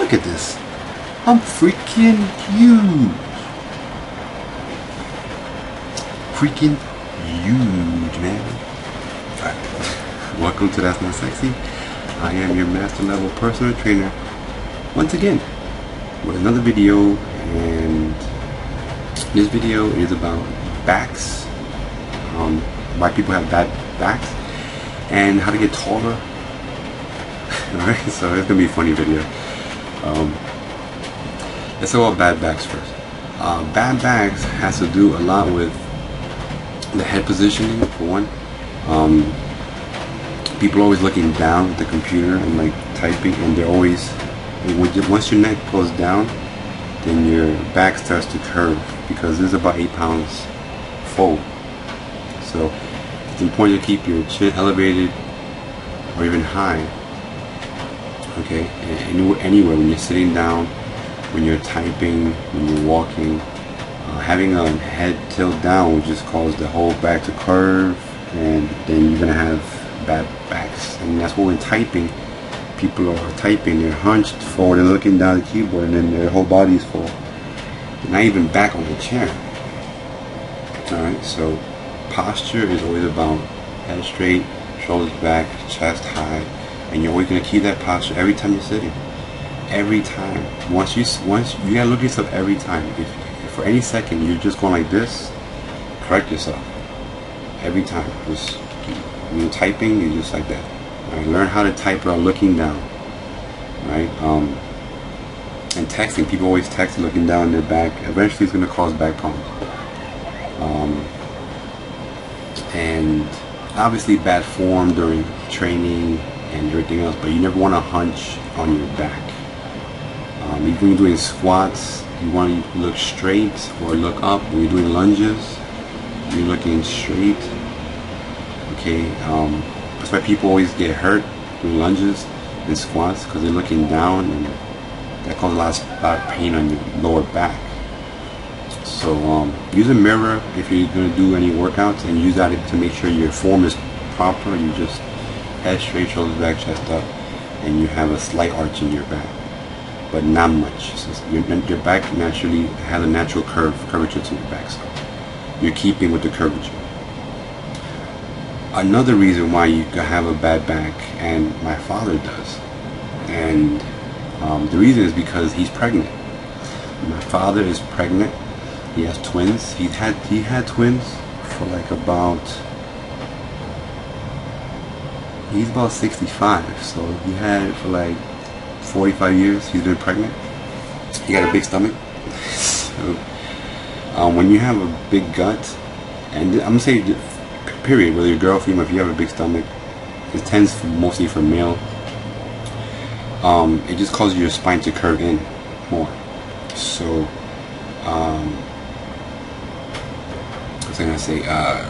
look at this. I'm freaking huge. Freaking huge, man. Alright. Welcome to That's Not Sexy. I am your master level personal trainer once again with another video, and this video is about backs, why people have bad backs, and how to get taller. Alright, so it's gonna be a funny video. Let's talk about bad backs first. Bad backs has to do a lot with the head positioning, for one. People are always looking down at the computer and like typing, and they're always, once your neck goes down, then your back starts to curve because it's about 8 pounds forward. So it's important to keep your chin elevated or even high. Okay, anywhere when you're sitting down, when you're typing, when you're walking, having a head tilt down will just cause the whole back to curve, and then you're gonna have bad backs. And that's what when typing, people are typing, they're hunched forward and looking down the keyboard, and then their whole body's full. They're not even back on the chair. Alright, so posture is always about head straight, shoulders back, chest high, and you're always gonna keep that posture every time you're sitting. Every time. Once you gotta look at yourself every time. If for any second you're just going like this, correct yourself. Every time. Just when you're typing, you're just like that. Right? Learn how to type without looking down. Right? And texting, people always text looking down their back. Eventually it's gonna cause back problems. And obviously bad form during training and everything else, but you never want to hunch on your back. Even when you're doing squats, you want to look straight or look up. When you're doing lunges, you're looking straight. Okay, that's why people always get hurt doing lunges and squats, because they're looking down, and that causes a lot of pain on your lower back. So use a mirror if you're going to do any workouts, and use that to make sure your form is proper. You just head straight, shoulders back, chest up, and you have a slight arch in your back, but not much. So your back naturally has a natural curvature to your back, so you're keeping with the curvature. Another reason why you can have a bad back, and my father does, and the reason is because he's pregnant. My father is pregnant. He has twins. He had twins for like about, he's about 65, so he had it for like 45 years. He's been pregnant. He got a big stomach. So, when you have a big gut, and I'm gonna say period, whether you're girl or female, if you have a big stomach, it tends mostly for male. It just causes your spine to curve in more. So what was I gonna say? I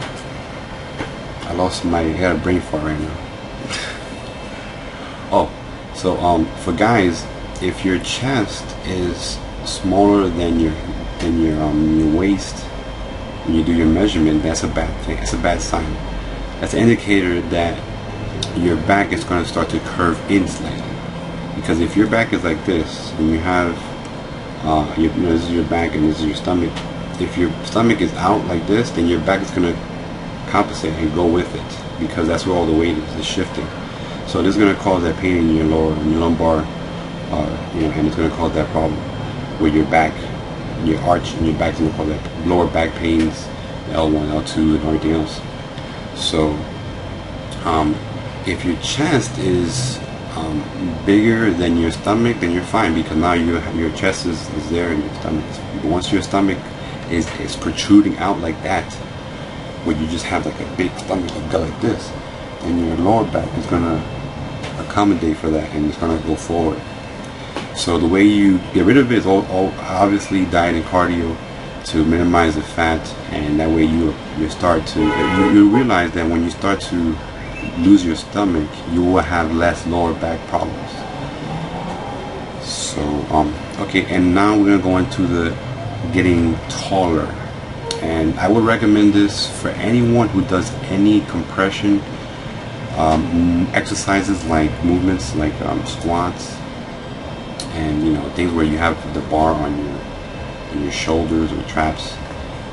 got a brain fart right now. Oh, so for guys, if your chest is smaller than your waist when you do your measurement, that's a bad thing. It's a bad sign. That's an indicator that your back is going to start to curve in slightly. Because if your back is like this, and you have this is your back and this is your stomach. If your stomach is out like this, then your back is going to compensate and go with it, because that's where all the weight is shifting. So this is going to cause that pain in your lumbar, and it's going to cause that problem with your back, your arch, and your back is going to cause that lower back pains, L1, L2, and everything else. So if your chest is bigger than your stomach, then you're fine, because now your chest is there and your stomach is. But once your stomach is protruding out like that, where you just have like a big stomach, you go like this, and your lower back is going to accommodate for that, and it's going to go forward. So the way you get rid of it is obviously diet and cardio to minimize the fat, and that way you realize that when you start to lose your stomach, you will have less lower back problems. So okay, and now we're gonna go into the getting taller, and I would recommend this for anyone who does any compression exercises, like movements like squats and know, things where you have the bar on your shoulders or traps,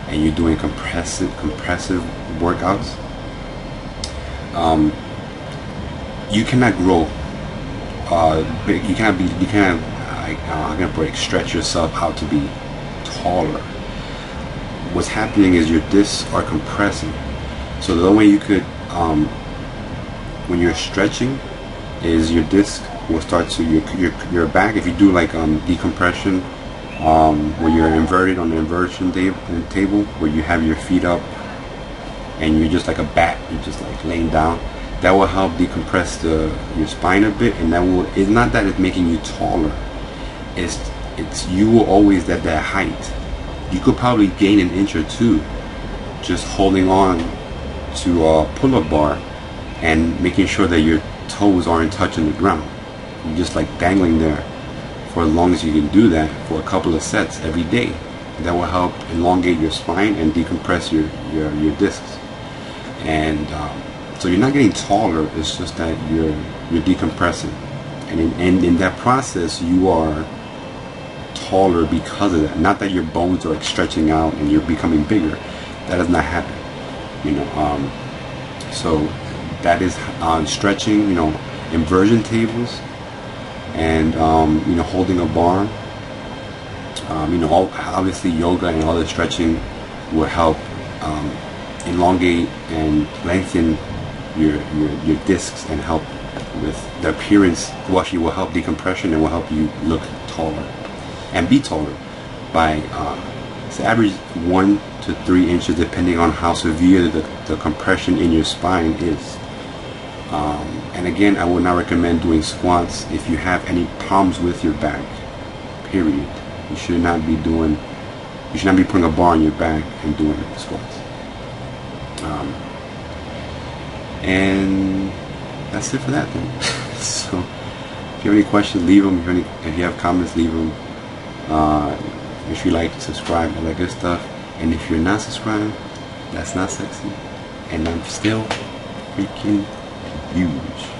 and you're doing compressive workouts, you cannot grow. You can't I'm gonna break, stretch yourself out to be taller. What's happening is your discs are compressing. So the only way you could, when you're stretching, is your disc will start to your back. If you do like decompression, where you're inverted on the inversion table, where you have your feet up and you're just like a bat, you're just like laying down, that will help decompress your spine a bit, and that will, it's not that it's making you taller, it's you will always at that height. You could probably gain an inch or two just holding on to a pull-up bar and making sure that your toes aren't touching the ground. You're just like dangling there for as long as you can do that for a couple of sets every day. That will help elongate your spine and decompress your discs. And so you're not getting taller, it's just that you're decompressing. And in that process, you are taller because of that. Not that your bones are like stretching out and you're becoming bigger. That does not happen. You know, so that is stretching, you know, inversion tables, and you know, holding a bar. You know, obviously yoga and other stretching will help elongate and lengthen your discs and help with the appearance. Well, actually will help decompression and will help you look taller and be taller by it's average 1 to 3 inches, depending on how severe the compression in your spine is. And again, I would not recommend doing squats if you have any problems with your back, period. You should not be putting a bar on your back and doing squats. And that's it for that then. So if you have any questions, leave them. If you have comments, leave them. If you like, subscribe, all that good stuff. And if you're not subscribed, that's not sexy. And I'm still freaking huge.